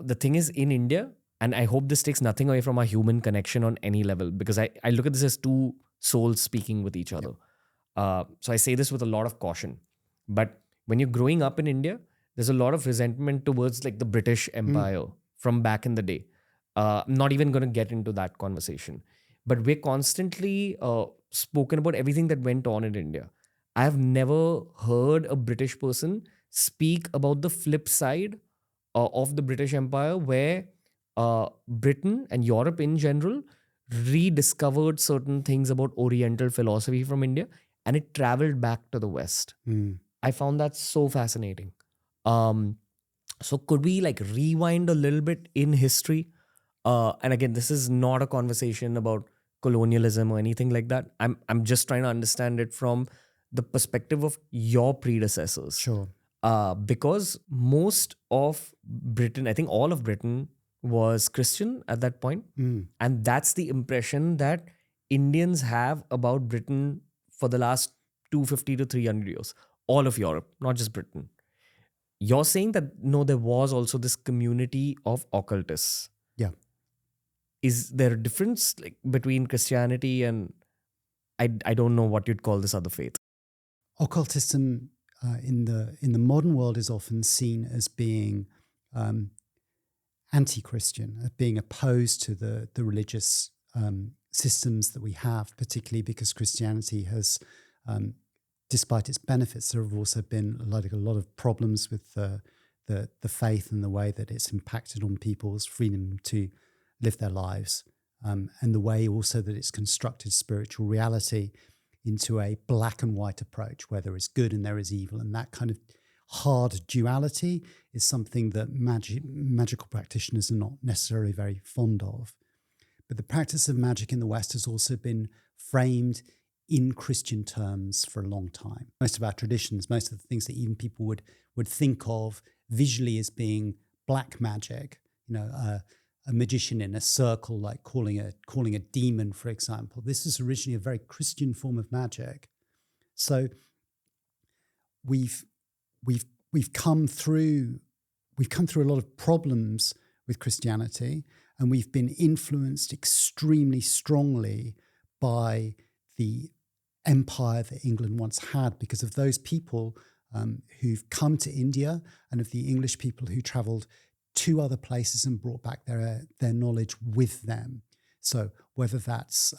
the thing is, in India, and I hope this takes nothing away from our human connection on any level, because I look at this as two souls speaking with each other. So I say this with a lot of caution. But when you're growing up in India, there's a lot of resentment towards like the British Empire from back in the day. I'm not even going to get into that conversation. But we're constantly spoken about everything that went on in India. I have never heard a British person speak about the flip side of the British Empire, where Britain and Europe in general rediscovered certain things about Oriental philosophy from India, and it traveled back to the West. I found that so fascinating. So could we like rewind a little bit in history? And again, this is not a conversation about colonialism or anything like that. I'm just trying to understand it from the perspective of your predecessors. Sure. Because most of Britain, I think all of Britain, was Christian at that point. And that's the impression that Indians have about Britain for the last 250 to 300 years. All of Europe, not just Britain. You're saying that, no, there was also this community of occultists. Yeah. Is there a difference like between Christianity and, I don't know what you'd call this other faith? Occultism in the modern world is often seen as being anti-Christian, as being opposed to the religious systems that we have, particularly because Christianity has, despite its benefits, there have also been like a lot of problems with the faith and the way that it's impacted on people's freedom to live their lives, and the way also that it's constructed spiritual reality into a black and white approach, where there is good and there is evil. And that kind of hard duality is something that magical practitioners are not necessarily very fond of. But the practice of magic in the West has also been framed in Christian terms for a long time. Most of our traditions, most of the things that even people would think of visually as being black magic, a magician in a circle, like calling a demon, for example. This is originally a very Christian form of magic. So we've come through a lot of problems with Christianity, and we've been influenced extremely strongly by the empire that England once had, because of those people who've come to India and of the English people who travelled to other places and brought back their knowledge with them. So whether that's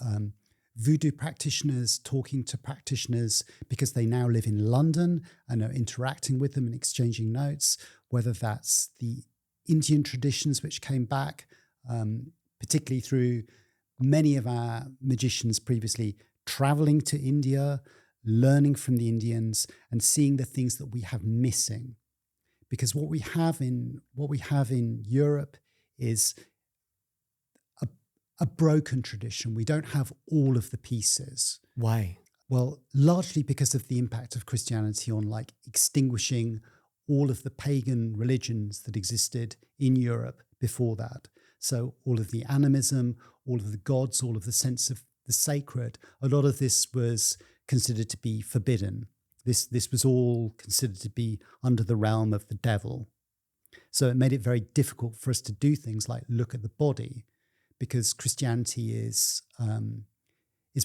voodoo practitioners talking to practitioners because they now live in London and are interacting with them and exchanging notes, whether that's the Indian traditions which came back, particularly through many of our magicians previously traveling to India, learning from the Indians and seeing the things that we have missing. Because what we have in Europe is a broken tradition. We don't have all of the pieces. Why? Well, largely because of the impact of Christianity on like extinguishing all of the pagan religions that existed in Europe before that. So all of the animism, all of the gods, all of the sense of the sacred, a lot of this was considered to be forbidden. This was all considered to be under the realm of the devil. So it made it very difficult for us to do things like look at the body, because Christianity is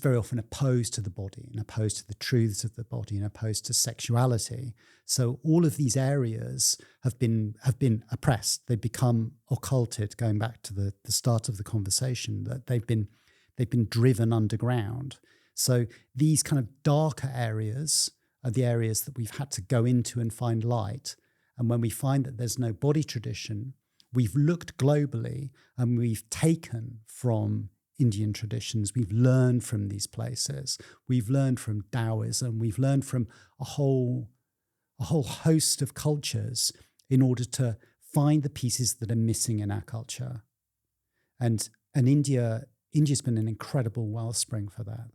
very often opposed to the body and opposed to the truths of the body and opposed to sexuality. So all of these areas have been oppressed. They've become occulted, going back to the start of the conversation, that they've been driven underground. So these kind of darker areas are the areas that we've had to go into and find light. And when we find that there's no body tradition, we've looked globally and we've taken from Indian traditions, we've learned from these places, we've learned from Taoism, we've learned from a whole host of cultures in order to find the pieces that are missing in our culture. And India's been an incredible wellspring for that.